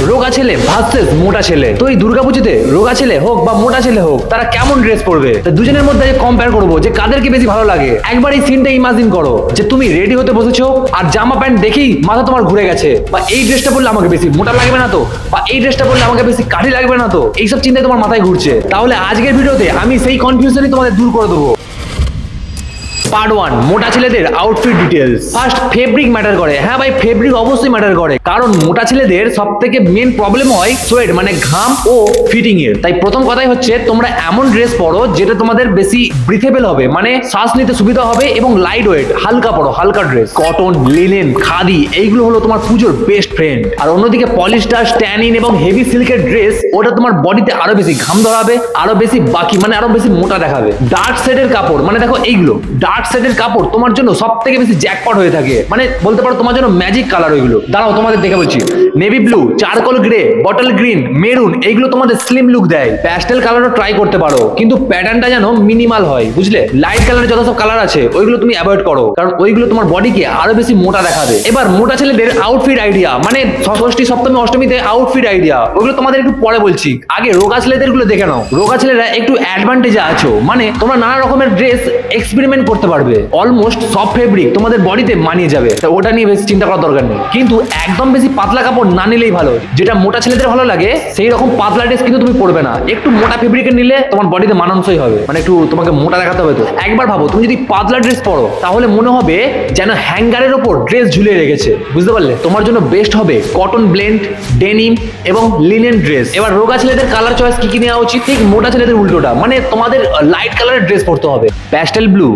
রোগা ছেলে ভার্সেস মোটা ছেলে। তো এই দুর্গাপুজোতে রোগা ছেলে হোক বা মোটা ছেলে হোক, তারা কেমন ড্রেস পরবে, দুজনের মধ্যে কম্পেয়ার করবো যে কাদেরকে বেশি ভালো লাগে। একবার এই সিনটা ইমাজিন করো যে তুমি রেডি হতে বসেছো আর জামা প্যান্ট দেখেই মাথা তোমার ঘুরে গেছে, বা এই ড্রেসটা পরলে আমাকে বেশি মোটা লাগবে না তো, বা এই ড্রেসটা পরলে আমাকে বেশি কাঠি লাগবে না তো, এইসব চিন্তায় তোমার মাথায় ঘুরছে। তাহলে আজকের ভিডিওতে আমি সেই কনফিউশনই তোমাদের দূর করে দেবো। পার্ট 1, মোটা ছেলেদের outfit details. First, fabric matter করে। হ্যাঁ ভাই, ফেব্রিক অবশ্যই ম্যাটার করে, কারণ মোটা ছেলেদের সবথেকে মেন প্রবলেম হয় সোয়েট মানে ঘাম ও ফিটিং এর। তাই প্রথম কথাই হচ্ছে তোমরা এমন ড্রেস পরো যেটা তোমাদের বেশি ব্রিথেবল হবে, মানে শ্বাস নিতে সুবিধা হবে, এবং লাইট ওয়েট, হালকা পরো, হালকা ড্রেস। কটন, লিনেন, খাদি এইগুলো হলো তোমার পুজোর বেস্ট ফ্রেন্ড। আর অন্যদিকে পলিস্টার, স্ট্যানিন এবং হেভি সিল্কের ড্রেস, ওটা তোমার বডিতে আরো বেশি ঘাম ধরাবে, আরো বেশি বাকি মানে আরো বেশি মোটা দেখাবে। ডার্ক শেডের কাপড় মানে দেখো এইগুলো ডার্ক শেডের কাপড় তোমার জন্য সব থেকে বেশি জ্যাকপট হয়ে থাকে, মানে বলতে পারো তোমার জন্য ম্যাজিক কালার। ওইগুলো দাঁড়াও তোমাদের দেখে বলছি, navy blue, charcoal grey, bottle green, maroon, এইগুলো তোমাদের স্লিম লুক দেয়। প্যাস্টেল কালারও ট্রাই করতে পারো, কিন্তু প্যাটার্নটা যেন মিনিমাল হয়, বুঝলে? লাইট কালারের যত সব কালার আছে ওইগুলো তুমি অ্যাভয়েড করো, কারণ ওইগুলো তোমার বডিকে আরো বেশি মোটা দেখাবে। এবার মোটা ছেলেদের আউটফিট আইডিয়া, মানে ষষ্ঠী, সপ্তমী, অষ্টমীতে আউটফিট আইডিয়া, ওইগুলো তোমাদের একটু পরে বলছি। আগে রোগা ছেলেদের গুলো দেখে নাও। রোগা ছেলেরা একটু অ্যাডভান্টেজে আছো, মানে তোমরা নানা রকমের ড্রেস এক্সপেরিমেন্ট করতে পারবে। অলমোস্ট সব ফেব্রিক তোমাদের বডিতে মানিয়ে যাবে, ওটা নিয়ে বেশি চিন্তা করার দরকার নেই। কিন্তু একদম বেশি পাতলা কাপড় না নিলেই ভালো। যেটা মোটা ছেলেদের ভালো লাগে সেই রকম পাতলা ড্রেস কিন্তু তুমি পরবে না। একটু মোটা ফেব্রিকের নিলে তোমার বডিতে মানানসই হবে, মানে একটু তোমাকে মোটা দেখাতে হবে। তো একবার ভাবো, তুমি যদি পাতলা ড্রেস পরো তাহলে মনে হবে যেন হ্যাঙ্গারের ওপর ড্রেস ঝুলিয়ে রেখেছে, বুঝতে পারলে? তোমার জন্য বেস্ট হবে কটন ব্লেন্ড, ডেনিম এবং লিনেন ড্রেস। এবার রোগা ছেলেদের কালার চয়েস কি কি নেওয়া উচিত? ঠিক মোটা ছেলেদের উল্টোটা, মানে তোমাদের লাইট কালারের ড্রেস পরতে হবে। Pastel blue,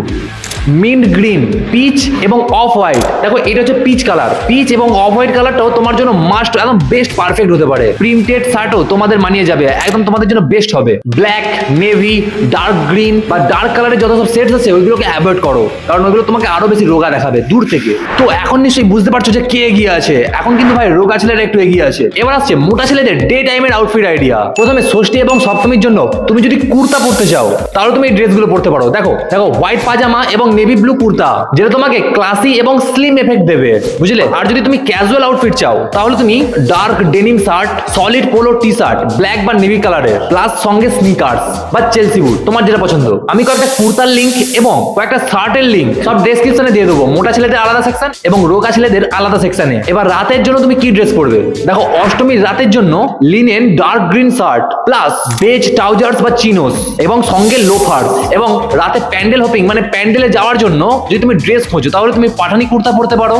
mint green, peach এবং অফ হোয়াইট। দেখো এটা হচ্ছে পিচ কালার। পিচ এবং অফ হোয়াইট কালারটাও তোমার জন্য মাস্ট, একদম বেস্ট পারফেক্ট হতে পারে। প্রিন্টেড শার্টও তোমাদের মানিয়ে যাবে, একদম তোমাদের জন্য বেস্ট হবে। ব্ল্যাক, নেভি, ডার্ক গ্রিন বা ডার্ক কালারের যত সব সেটস আছে ওইগুলোকে অ্যাভয়েড করো, কারণ ওইগুলো তোমাকে আরো বেশি রোগা দেখাবে দূর থেকে। তো এখন নিশ্চয়ই বুঝতে পারছো যে কে এগিয়ে আছে। এখন কিন্তু ভাই রোগা ছেলেরা একটু এগিয়ে আছে। এবার আসছে মোটা ছেলেদের ডে টাইমের আউটফিট আইডিয়া। প্রথমে ষষ্ঠী এবং সপ্তমীর জন্য তুমি যদি কুর্তা পরতে চাও তাহলে তুমি এই ড্রেসগুলো পরতে পারো। দেখো দেখো, হোয়াইট পাজামা এবং নেভি ব্লু কুর্তা, যেটা তোমাকে ক্লাসি এবং স্লিম এফেক্ট দেবে, বুঝলে? আর যদি তুমি ক্যাজুয়াল আউটফিট চাও তাহলে তুমি dark denim shirt, solid polo T shirt, black বা নেভি কালারের, প্লাস সঙ্গে স্নিকার্স বা চেলসি বুট, তোমার যেটা পছন্দ। আমি কয়েকটা কুর্তার লিঙ্ক এবং কয়েকটা শার্টের লিঙ্ক সব ডেসক্রিপশনে দিয়ে দেবো, মোটা ছেলেদের আলাদা সেকশন এবং রোগা ছেলেদের আলাদা সেকশনে। এবার রাতের জন্য তুমি কি ড্রেস পরবে? দেখো অষ্টমীর রাতের জন্য linen dark green shirt plus beige trousers বা চিনোস এবং সঙ্গে লোফার। এবং রাতে প্যান্ডেল হপিং মানে প্যান্ডেলে যাওয়ার জন্য যদি তুমি ড্রেস খোঁজো তাহলে তুমি পাঠানি কুর্তা পরতে পারো,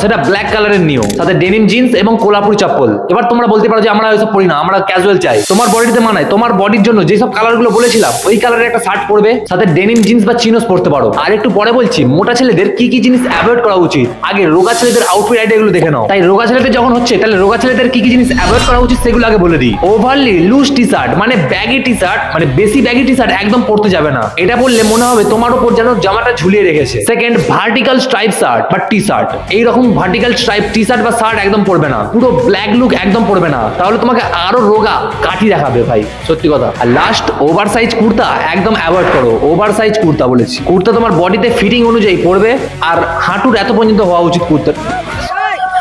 সেটা ব্ল্যাক কালারের নিও, সাথে ডেনিম জিন্স এবং কোলাপুরি চপ্পল। এবার তোমরা বলতে পারো যে আমরা ওইসব পরি না, আমরা ক্যাজুয়াল চাই। তোমার বডিতে মানায়, তোমার বডির জন্য যেসব কালার গুলো বলেছিলাম ওই কালারের একটা শার্ট পরবে, সাথে ডেনিম জিন্স বা চিনোস পরতে পারো। আর একটু পরে বলছি মোটা ছেলেদের কি কি জিনিস অ্যাভয়েড করা উচিত। আগে রোগা ছেলেদের আউটফিট আইডিয়া গুলো দেখে নাও। তাই রোগা ছেলেদের যখন হচ্ছে তাহলে রোগা ছেলেদের কি কি জিনিস অ্যাভয়েড করা উচিত সেগুলো আগে বলে দিই। ওভারলি লুজ টি শার্ট মানে ব্যাগি টি শার্ট, মানে বেশি ব্যাগি টি শার্ট একদম পরতে যাবে না। এটা পরলে মনে হবে তোমার উপর যেন জামাটা ঝুলিয়ে রেখেছে। সেকেন্ড, ভার্টিক্যাল স্ট্রাইপ শার্ট বা টি শার্ট। এইরকম ভার্টিক্যাল স্ট্রাইপ টি শার্ট বা শার্ট একদম পরবে না। পুরো ব্ল্যাক লুক একদম পরবে না, তাহলে তোমাকে আরো রোগা কাঠি দেখাবে ভাই, সত্যি কথা। আর লাস্ট, ওভার সাইজ কুর্তা একদম অ্যাভয়েড করো। ওভার সাইজ কুর্তা বলেছি, কুর্তা তোমার বডিতে ফিটিং অনুযায়ী পরবে, আর হাঁটুর এত পর্যন্ত হওয়া উচিত কুর্তা,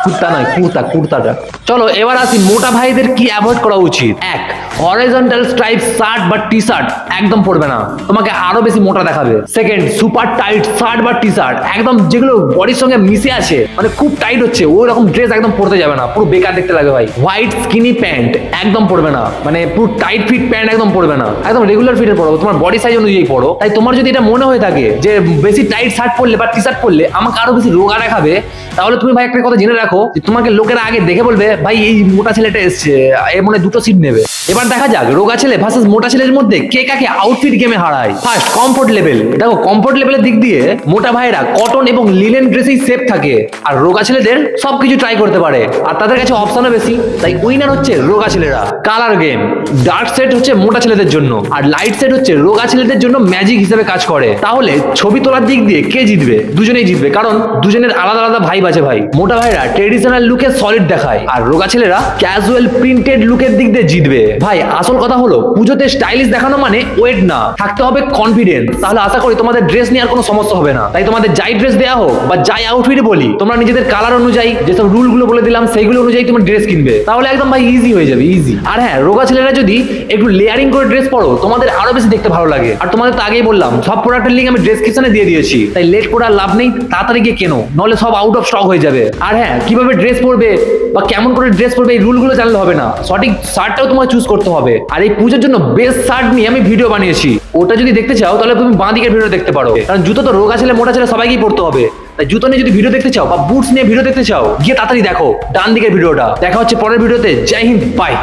কুর্তা নয় কুর্তা, কুর্তাটা। চলো এবার আসি মোটা ভাইদের কি অ্যাভয়েড করা উচিত। এক, হরিজন্টাল স্ট্রাইপ শার্ট বা টি শার্ট একদম পরবে না, তোমাকে আরো বেশি মোটা দেখাবে। সেকেন্ড, সুপার টাইট শার্ট বা টি শার্ট, একদম যেগুলো বডির সঙ্গে মিশে আছে, মানে খুব টাইট হচ্ছে ওই রকম ড্রেস একদম পরতে যাবে না, পুরো বেকার দেখতে লাগে ভাই। হোয়াইট স্কিনি প্যান্ট একদম পরবে না, মানে পুরো টাইট ফিট প্যান্ট একদম পরবে না, একদম রেগুলার ফিটের পরো, তোমার বডি সাইজ অনুযায়ী পরো। তাই তোমার যদি এটা মনে হয়ে থাকে যে বেশি টাইট শার্ট পরলে বা টি শার্ট পরলে আমাকে আরো বেশি রোগা দেখাবে, তাহলে তুমি ভাই একটা কথা জেনে রাখো যে তোমাকে লোকেরা আগে দেখে বলবে ভাই এই মোটা ছেলেটা এসছে, এর মনে দুটো সিট নেবে। এবার দেখা যাক রোগা ছেলে ভার্সেস মোটা ছেলের মধ্যে কে কাকে আউটফিট গেমে হারায়। First, comfort level. দেখো কমফোর্ট লেভেলের দিক দিয়ে মোটা ভাইরা কটন এবং লিনেন ড্রেসেই সেফ থাকে, আর রোগা ছেলেদের সবকিছু ট্রাই করতে পারে, আর তাদের কাছে অপশনও বেশি। তাই উইনার হচ্ছে রোগা ছেলেরা। Colour game. ডার্ক সেট হচ্ছে মোটা ছেলেদের জন্য, আর লাইট সেট হচ্ছে রোগা ছেলেদের জন্য ম্যাজিক হিসেবে কাজ করে। তাহলে ছবি তোলার দিক দিয়ে কে জিতবে? দুজনেই জিতবে, কারণ দুজনের আলাদা আলাদা ভাইব আছে ভাই। মোটা ভাইরা ট্রেডিশনাল লুকে সলিড দেখায়, আর রোগা ছেলেরা ক্যাজুয়াল প্রিন্টেড লুকের দিক দিয়ে জিতবে। ভাই আসল কথা হলো, পুজোতে স্টাইলিশ দেখানো মানে ওয়েট না, থাকতে হবে কনফিডেন্স। তাহলে আশা করি তোমাদের ড্রেস নিয়ে আর কোনো সমস্যা হবে না। তাই তোমাদের যাই ড্রেস দেওয়া হোক বা যাই আউটফিট বলি, তোমরা নিজেদের কালার অনুযায়ী যেসব রুল গুলো বলে দিলাম সেইগুলো অনুযায়ী তোমরা ড্রেস কিনবে, তাহলে একদম ভাই ইজি হয়ে যাবে, ইজি। আর হ্যাঁ, রোগা ছেলেরা যদি একটু লেয়ারিং করে ড্রেস পরো, তোমাদের আরো বেশি দেখতে ভালো লাগে। আর তোমাদের তো আগেই বললাম, সব প্রোডাক্টের লিঙ্ক আমি ডেসক্রিপশনে দিয়ে দিয়েছি, তাই লেট করে আর লাভ নেই, তাড়াতাড়ি গিয়ে কেনো, নাহলে সব আউট অফ স্টক হয়ে যাবে। আর হ্যাঁ, কিভাবে ড্রেস পরবে বা কেমন করে ড্রেস পরবে এই রুলগুলো জানলে হবে না, সঠিক শার্টটাও তোমাকে চুজ করতে হবে। আর এই পুজোর জন্য বেস্ট শার্ট নিয়ে আমি ভিডিও বানিয়েছি, ওটা যদি দেখতে চাও তাহলে তুমি বাঁ দিকের ভিডিও দেখতে পারো। কারণ জুতো তো রোগা ছেলে মোটা ছেলে সবাইকেই পড়তে হবে, তাই জুতো নিয়ে যদি ভিডিও দেখতে চাও বা বুটস নিয়ে ভিডিও দেখতে চাও, গিয়ে তাড়াতাড়ি দেখো ডান দিকের ভিডিওটা। দেখা হচ্ছে পরের ভিডিওতে। জয় হিন্দ, বাই।